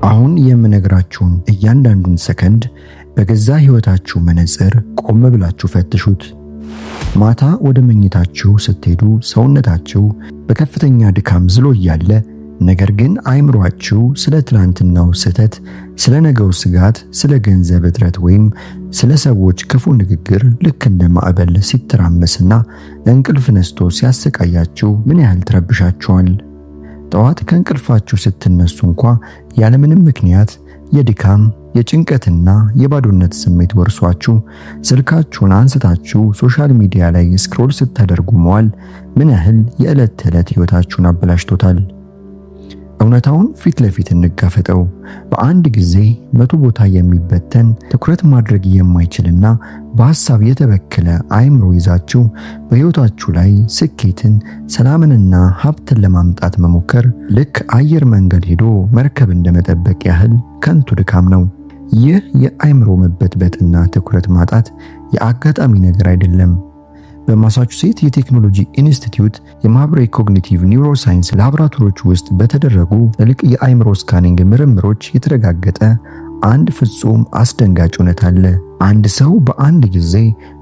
አሁን የምነግራችሁን እያንዳንዱን ሰከንድ በገዛ ሕይወታችሁ መነጽር ቆም ብላችሁ ፈትሹት። ማታ ወደ መኝታችሁ ስትሄዱ ሰውነታችሁ በከፍተኛ ድካም ዝሎ እያለ ነገር ግን አይምሯችሁ ስለ ትላንትናው ስህተት፣ ስለ ነገው ስጋት፣ ስለ ገንዘብ እጥረት ወይም ስለ ሰዎች ክፉ ንግግር ልክ እንደ ማዕበል ሲተራመስና እንቅልፍ ነስቶ ሲያሰቃያችሁ ምን ያህል ተረብሻችኋል? ጠዋት ከእንቅልፋችሁ ስትነሱ እንኳ ያለምንም ምክንያት የድካም የጭንቀትና የባዶነት ስሜት ወርሷችሁ ስልካችሁን አንስታችሁ ሶሻል ሚዲያ ላይ ስክሮል ስታደርጉ መዋል ምን ያህል የዕለት ተዕለት ሕይወታችሁን አበላሽቶታል? እውነታውን ፊት ለፊት እንጋፈጠው። በአንድ ጊዜ 100 ቦታ የሚበተን ትኩረት ማድረግ የማይችልና በሐሳብ የተበከለ አይምሮ ይዛችሁ በሕይወታችሁ ላይ ስኬትን፣ ሰላምንና ሀብትን ለማምጣት መሞከር ልክ አየር መንገድ ሄዶ መርከብ እንደመጠበቅ ያህል ከንቱ ድካም ነው። ይህ የአይምሮ መበጥበጥና ትኩረት ማጣት የአጋጣሚ ነገር አይደለም። በማሳቹሴት የቴክኖሎጂ ኢንስቲትዩት የማህበራዊ ኮግኒቲቭ ኒውሮሳይንስ ላቦራቶሪዎች ውስጥ በተደረጉ ጥልቅ የአይምሮ ስካኒንግ ምርምሮች የተረጋገጠ አንድ ፍጹም አስደንጋጭ እውነት አለ። አንድ ሰው በአንድ ጊዜ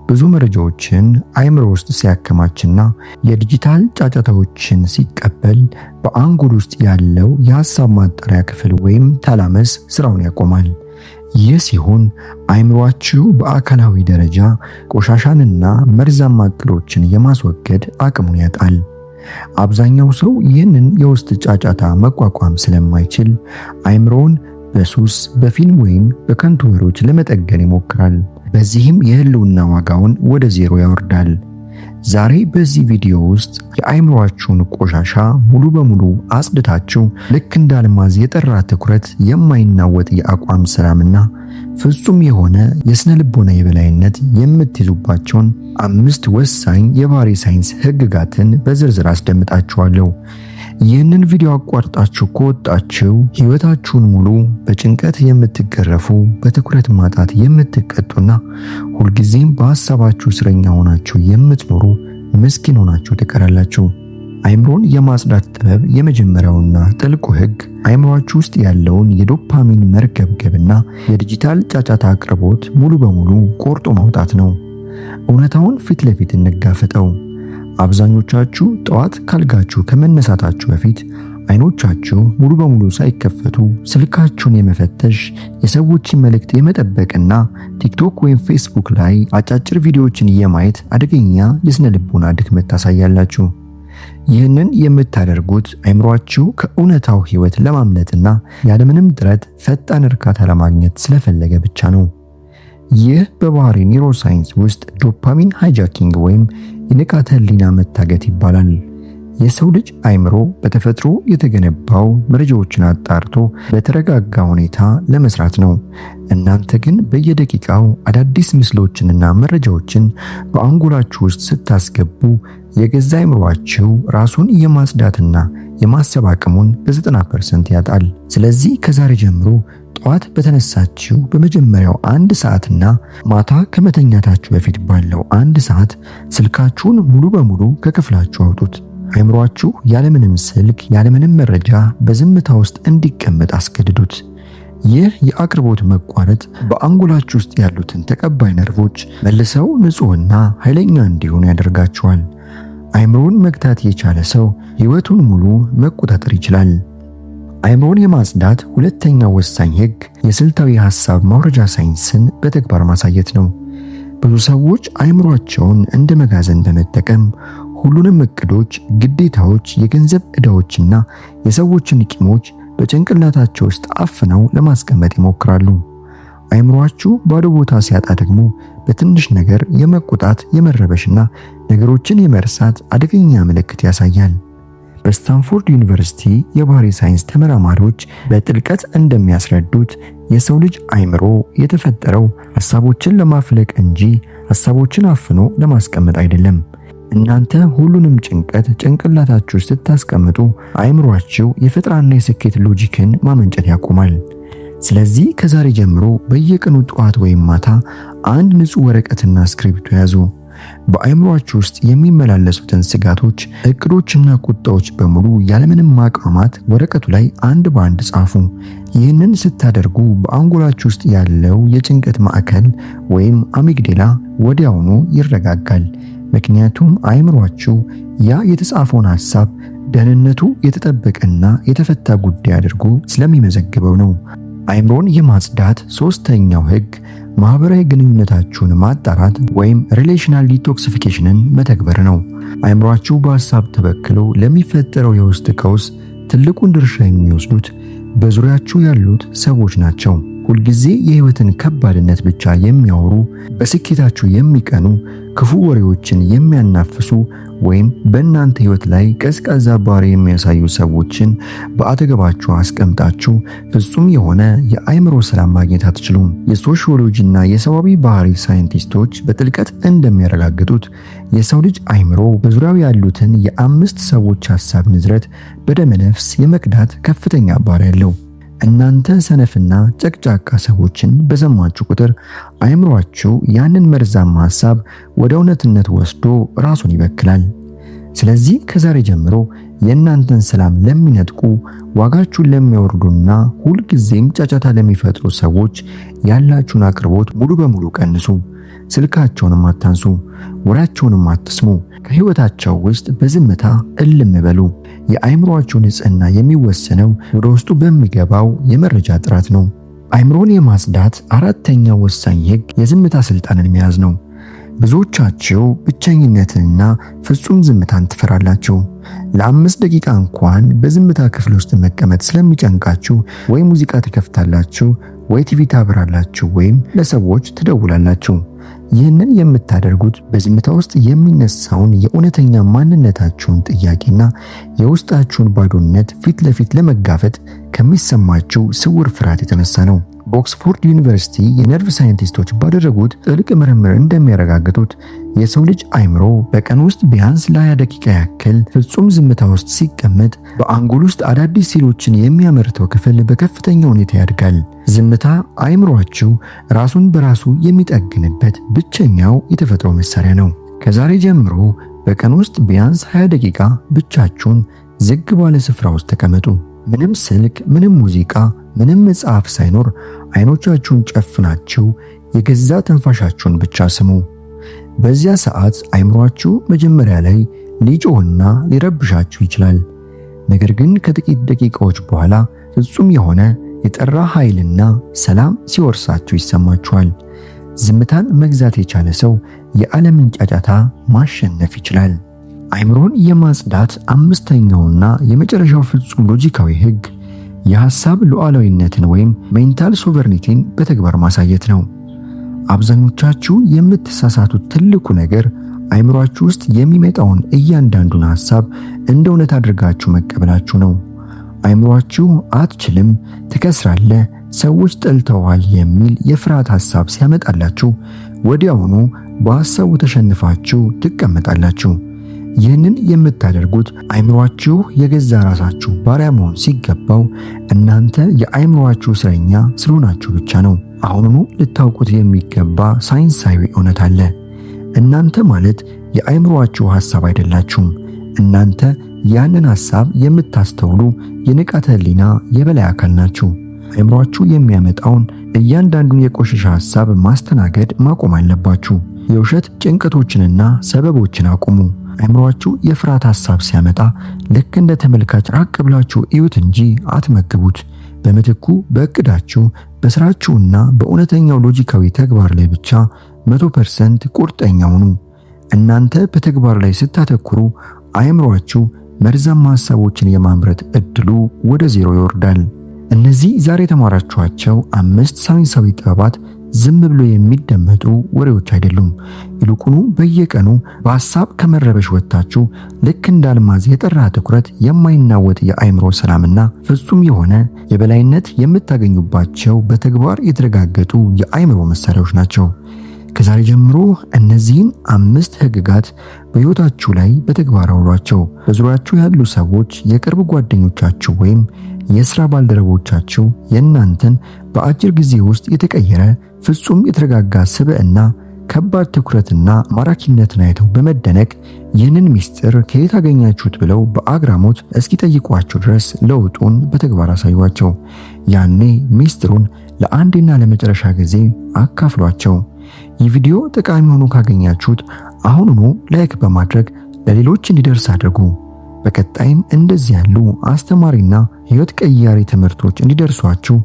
ብዙ መረጃዎችን አይምሮ ውስጥ ሲያከማችና የዲጂታል ጫጫታዎችን ሲቀበል በአንጎል ውስጥ ያለው የሐሳብ ማጣሪያ ክፍል ወይም ታላመስ ስራውን ያቆማል። ይህ ሲሆን አይምሮአችሁ በአካላዊ ደረጃ ቆሻሻንና መርዛማ ዕቅዶችን የማስወገድ አቅሙን ያጣል። አብዛኛው ሰው ይህንን የውስጥ ጫጫታ መቋቋም ስለማይችል አይምሮውን በሱስ፣ በፊልም ወይም በከንቱ ወሬዎች ለመጠገን ይሞክራል። በዚህም የህልውና ዋጋውን ወደ ዜሮ ያወርዳል። ዛሬ በዚህ ቪዲዮ ውስጥ የአይምሮአችሁን ቆሻሻ ሙሉ በሙሉ አጽድታችሁ ልክ እንደ አልማዝ የጠራ ትኩረት፣ የማይናወጥ የአቋም ሰላምና ፍጹም የሆነ የስነ ልቦና የበላይነት የምትይዙባቸውን 5 ወሳኝ የባህሪ ሳይንስ ህግጋትን በዝርዝር አስደምጣችኋለሁ። ይህንን ቪዲዮ አቋርጣችሁ ከወጣችሁ ሕይወታችሁን ሙሉ በጭንቀት የምትገረፉ፣ በትኩረት ማጣት የምትቀጡና ሁልጊዜም በሐሳባችሁ እስረኛ ሆናችሁ የምትኖሩ ምስኪን ሆናችሁ ትቀራላችሁ። አይምሮን የማጽዳት ጥበብ የመጀመሪያውና ጥልቁ ህግ አይምሮአችሁ ውስጥ ያለውን የዶፓሚን መርገብገብና የዲጂታል ጫጫታ አቅርቦት ሙሉ በሙሉ ቆርጦ ማውጣት ነው። እውነታውን ፊት ለፊት እንጋፈጠው። አብዛኞቻችሁ ጠዋት ካልጋችሁ ከመነሳታችሁ በፊት አይኖቻችሁ ሙሉ በሙሉ ሳይከፈቱ ስልካችሁን የመፈተሽ፣ የሰዎችን መልእክት የመጠበቅና ቲክቶክ ወይም ፌስቡክ ላይ አጫጭር ቪዲዮዎችን የማየት አደገኛ የስነ ልቦና ድክመት ታሳያላችሁ። ይህንን የምታደርጉት አይምሮአችሁ ከእውነታው ህይወት ለማምለጥና ያለምንም ጥረት ፈጣን እርካታ ለማግኘት ስለፈለገ ብቻ ነው። ይህ በባህሪ ኒውሮሳይንስ ውስጥ ዶፓሚን ሃይጃኪንግ ወይም የንቃተ ህሊና መታገት ይባላል። የሰው ልጅ አይምሮ በተፈጥሮ የተገነባው መረጃዎችን አጣርቶ በተረጋጋ ሁኔታ ለመስራት ነው። እናንተ ግን በየደቂቃው አዳዲስ ምስሎችንና መረጃዎችን በአንጎላችሁ ውስጥ ስታስገቡ የገዛ አይምሮአችሁ ራሱን የማጽዳትና የማሰብ አቅሙን በ90% ያጣል። ስለዚህ ከዛሬ ጀምሮ ጠዋት በተነሳችሁ በመጀመሪያው 1 ሰዓትና ማታ ከመተኛታችሁ በፊት ባለው 1 ሰዓት ስልካችሁን ሙሉ በሙሉ ከክፍላችሁ አውጡት። አይምሮአችሁ ያለምንም ስልክ፣ ያለምንም መረጃ በዝምታ ውስጥ እንዲቀመጥ አስገድዱት። ይህ የአቅርቦት መቋረጥ በአንጎላችሁ ውስጥ ያሉትን ተቀባይ ነርቮች መልሰው ንጹህና ኃይለኛ እንዲሆኑ ያደርጋቸዋል። አይምሮን መግታት የቻለ ሰው ሕይወቱን ሙሉ መቆጣጠር ይችላል። አይምሮን የማጽዳት ሁለተኛው ወሳኝ ህግ የስልታዊ ሐሳብ ማውረጃ ሳይንስን በተግባር ማሳየት ነው። ብዙ ሰዎች አይምሮአቸውን እንደ መጋዘን በመጠቀም ሁሉንም እቅዶች፣ ግዴታዎች፣ የገንዘብ ዕዳዎችና የሰዎችን ቂሞች በጭንቅላታቸው ውስጥ አፍነው ለማስቀመጥ ይሞክራሉ። አይምሮአችሁ ባዶ ቦታ ሲያጣ ደግሞ በትንሽ ነገር የመቆጣት፣ የመረበሽና ነገሮችን የመርሳት አደገኛ ምልክት ያሳያል። በስታንፎርድ ዩኒቨርሲቲ የባህሪ ሳይንስ ተመራማሪዎች በጥልቀት እንደሚያስረዱት የሰው ልጅ አይምሮ የተፈጠረው ሐሳቦችን ለማፍለቅ እንጂ ሐሳቦችን አፍኖ ለማስቀመጥ አይደለም። እናንተ ሁሉንም ጭንቀት ጭንቅላታችሁ ስታስቀምጡ አይምሮአችሁ የፈጠራና የስኬት ሎጂክን ማመንጨት ያቆማል። ስለዚህ ከዛሬ ጀምሮ በየቀኑ ጠዋት ወይም ማታ አንድ ንጹህ ወረቀትና ስክሪፕቶ ያዙ። በአእምሮአችሁ ውስጥ የሚመላለሱትን ስጋቶች፣ እቅዶችና ቁጣዎች በሙሉ ያለምንም ማቅማማት ወረቀቱ ላይ አንድ በአንድ ጻፉ። ይህንን ስታደርጉ በአንጎላችሁ ውስጥ ያለው የጭንቀት ማዕከል ወይም አሚግዳላ ወዲያውኑ ይረጋጋል። ምክንያቱም አእምሮአችሁ ያ የተጻፈውን ሐሳብ ደህንነቱ የተጠበቀና የተፈታ ጉዳይ አድርጎ ስለሚመዘግበው ነው። አእምሮን የማጽዳት ሶስተኛው ህግ ማህበራዊ ግንኙነታችሁን ማጣራት ወይም ሪሌሽናል ዲቶክሲፊኬሽንን መተግበር ነው። አእምሮአችሁ በሐሳብ ተበክሎ ለሚፈጠረው የውስጥ ቀውስ ትልቁን ድርሻ የሚወስዱት በዙሪያችሁ ያሉት ሰዎች ናቸው። ሁልጊዜ የህይወትን ከባድነት ብቻ የሚያወሩ፣ በስኬታችሁ የሚቀኑ፣ ክፉ ወሬዎችን የሚያናፍሱ ወይም በእናንተ ህይወት ላይ ቀዝቃዛ ባህሪ የሚያሳዩ ሰዎችን በአጠገባችሁ አስቀምጣችሁ ፍጹም የሆነ የአእምሮ ሰላም ማግኘት አትችሉም። የሶሺዮሎጂና የሰዋዊ ባህሪ ሳይንቲስቶች በጥልቀት እንደሚያረጋግጡት የሰው ልጅ አእምሮ በዙሪያው ያሉትን የአምስት ሰዎች ሐሳብ ንዝረት በደመ ነፍስ የመቅዳት ከፍተኛ ባህሪ ያለው። እናንተ ሰነፍና ጨቅጫቃ ሰዎችን በሰማችሁ ቁጥር አእምሮአችሁ ያንን መርዛማ ሐሳብ ወደ እውነትነት ወስዶ ራሱን ይበክላል። ስለዚህ ከዛሬ ጀምሮ የእናንተን ሰላም ለሚነጥቁ፣ ዋጋችሁን ለሚያወርዱና ሁልጊዜም ጫጫታ ለሚፈጥሩ ሰዎች ያላችሁን አቅርቦት ሙሉ በሙሉ ቀንሱ። ስልካቸውንም አታንሱ፣ ወሬያቸውንም አትስሙ። ከህይወታቸው ውስጥ በዝምታ እልም በሉ። የአእምሮአችሁ ንጽህና የሚወሰነው ወደ ውስጡ በሚገባው የመረጃ ጥራት ነው። አእምሮን የማጽዳት አራተኛው ወሳኝ ህግ የዝምታ ስልጣንን መያዝ ነው። ብዙዎቻችሁ ብቸኝነትንና ፍጹም ዝምታን ትፈራላችሁ። ለ5 ደቂቃ እንኳን በዝምታ ክፍል ውስጥ መቀመጥ ስለሚጨንቃችሁ ወይ ሙዚቃ ትከፍታላችሁ፣ ወይ ቲቪ ታበራላችሁ፣ ወይም ለሰዎች ትደውላላችሁ። ይህንን የምታደርጉት በዝምታ ውስጥ የሚነሳውን የእውነተኛ ማንነታችሁን ጥያቄና የውስጣችሁን ባዶነት ፊት ለፊት ለመጋፈጥ ከሚሰማችሁ ስውር ፍርሃት የተነሳ ነው። በኦክስፎርድ ዩኒቨርሲቲ የነርቭ ሳይንቲስቶች ባደረጉት ጥልቅ ምርምር እንደሚያረጋግጡት የሰው ልጅ አእምሮ በቀን ውስጥ ቢያንስ ለ20 ደቂቃ ያክል ፍጹም ዝምታ ውስጥ ሲቀመጥ በአንጎል ውስጥ አዳዲስ ሴሎችን የሚያመርተው ክፍል በከፍተኛ ሁኔታ ያድጋል። ዝምታ አእምሮአችሁ ራሱን በራሱ የሚጠግንበት ብቸኛው የተፈጥሮ መሳሪያ ነው። ከዛሬ ጀምሮ በቀን ውስጥ ቢያንስ 20 ደቂቃ ብቻችሁን ዝግ ባለ ስፍራ ውስጥ ተቀመጡ። ምንም ስልክ፣ ምንም ሙዚቃ፣ ምንም መጽሐፍ ሳይኖር አይኖቻችሁን ጨፍናችሁ የገዛ ትንፋሻችሁን ብቻ ስሙ። በዚያ ሰዓት አእምሮአችሁ መጀመሪያ ላይ ሊጮህና ሊረብሻችሁ ይችላል። ነገር ግን ከጥቂት ደቂቃዎች በኋላ ፍጹም የሆነ የጠራ ኃይልና ሰላም ሲወርሳችሁ ይሰማችኋል። ዝምታን መግዛት የቻለ ሰው የዓለምን ጫጫታ ማሸነፍ ይችላል። አእምሮን የማጽዳት አምስተኛውና የመጨረሻው ፍጹም ሎጂካዊ ህግ የሐሳብ ሉዓላዊነትን ወይም ሜንታል ሶቨርኒቲን በተግባር ማሳየት ነው። አብዛኞቻችሁ የምትሳሳቱት ትልቁ ነገር አእምሮአችሁ ውስጥ የሚመጣውን እያንዳንዱን ሐሳብ እንደ እውነት አድርጋችሁ መቀበላችሁ ነው። አእምሮአችሁ አትችልም፣ ትከስራለህ፣ ሰዎች ጠልተዋል የሚል የፍርሃት ሐሳብ ሲያመጣላችሁ ወዲያውኑ በሐሳቡ ተሸንፋችሁ ትቀመጣላችሁ። ይህንን የምታደርጉት አእምሮአችሁ የገዛ ራሳችሁ ባሪያ መሆን ሲገባው እናንተ የአእምሮአችሁ እስረኛ ስለሆናችሁ ብቻ ነው። አሁኑኑ ልታውቁት የሚገባ ሳይንሳዊ እውነት አለ። እናንተ ማለት የአእምሮአችሁ ሐሳብ አይደላችሁም። እናንተ ያንን ሐሳብ የምታስተውሉ የንቃተ ህሊና የበላይ አካል ናችሁ። አእምሮአችሁ የሚያመጣውን እያንዳንዱን የቆሸሸ ሐሳብ ማስተናገድ ማቆም አለባችሁ። የውሸት ጭንቀቶችንና ሰበቦችን አቁሙ። አእምሮአችሁ የፍርሃት ሐሳብ ሲያመጣ ልክ እንደ ተመልካች ራቅ ብላችሁ እዩት እንጂ አትመግቡት። በምትኩ በእቅዳችሁ በስራችሁና በእውነተኛው ሎጂካዊ ተግባር ላይ ብቻ 100% ቁርጠኛ ሁኑ። እናንተ በተግባር ላይ ስታተኩሩ አእምሮአችሁ መርዛማ ሐሳቦችን የማምረት እድሉ ወደ ዜሮ ይወርዳል። እነዚህ ዛሬ የተማራችኋቸው 5 ሳይንሳዊ ጥበባት ዝም ብሎ የሚደመጡ ወሬዎች አይደሉም። ይልቁኑ በየቀኑ በሐሳብ ከመረበሽ ወጥታችሁ ልክ እንደ አልማዝ የጠራ ትኩረት፣ የማይናወጥ የአእምሮ ሰላምና ፍጹም የሆነ የበላይነት የምታገኙባቸው በተግባር የተረጋገጡ የአእምሮ መሳሪያዎች ናቸው። ከዛሬ ጀምሮ እነዚህን 5 ህግጋት በሕይወታችሁ ላይ በተግባር አውሏቸው። በዙሪያችሁ ያሉ ሰዎች፣ የቅርብ ጓደኞቻችሁ ወይም የሥራ ባልደረቦቻችሁ የእናንተን በአጭር ጊዜ ውስጥ የተቀየረ ፍጹም የተረጋጋ ስብዕና ከባድ ትኩረትና ማራኪነትን አይተው በመደነቅ ይህንን ሚስጥር ከየት አገኛችሁት ብለው በአግራሞት እስኪጠይቋቸው ድረስ ለውጡን በተግባር አሳዩአቸው። ያኔ ሚስጥሩን ለአንዴና ለመጨረሻ ጊዜ አካፍሏቸው። ይህ ቪዲዮ ጠቃሚ ሆኖ ካገኛችሁት አሁኑኑ ላይክ በማድረግ ለሌሎች እንዲደርስ አድርጉ። በቀጣይም እንደዚህ ያሉ አስተማሪና ሕይወት ቀያሪ ትምህርቶች እንዲደርሷችሁ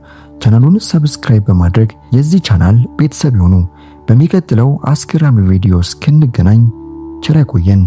ቻናሉን ሰብስክራይብ በማድረግ የዚህ ቻናል ቤተሰብ ይሁኑ። በሚቀጥለው አስገራሚ ቪዲዮ እስክንገናኝ ቸር ያቆየን።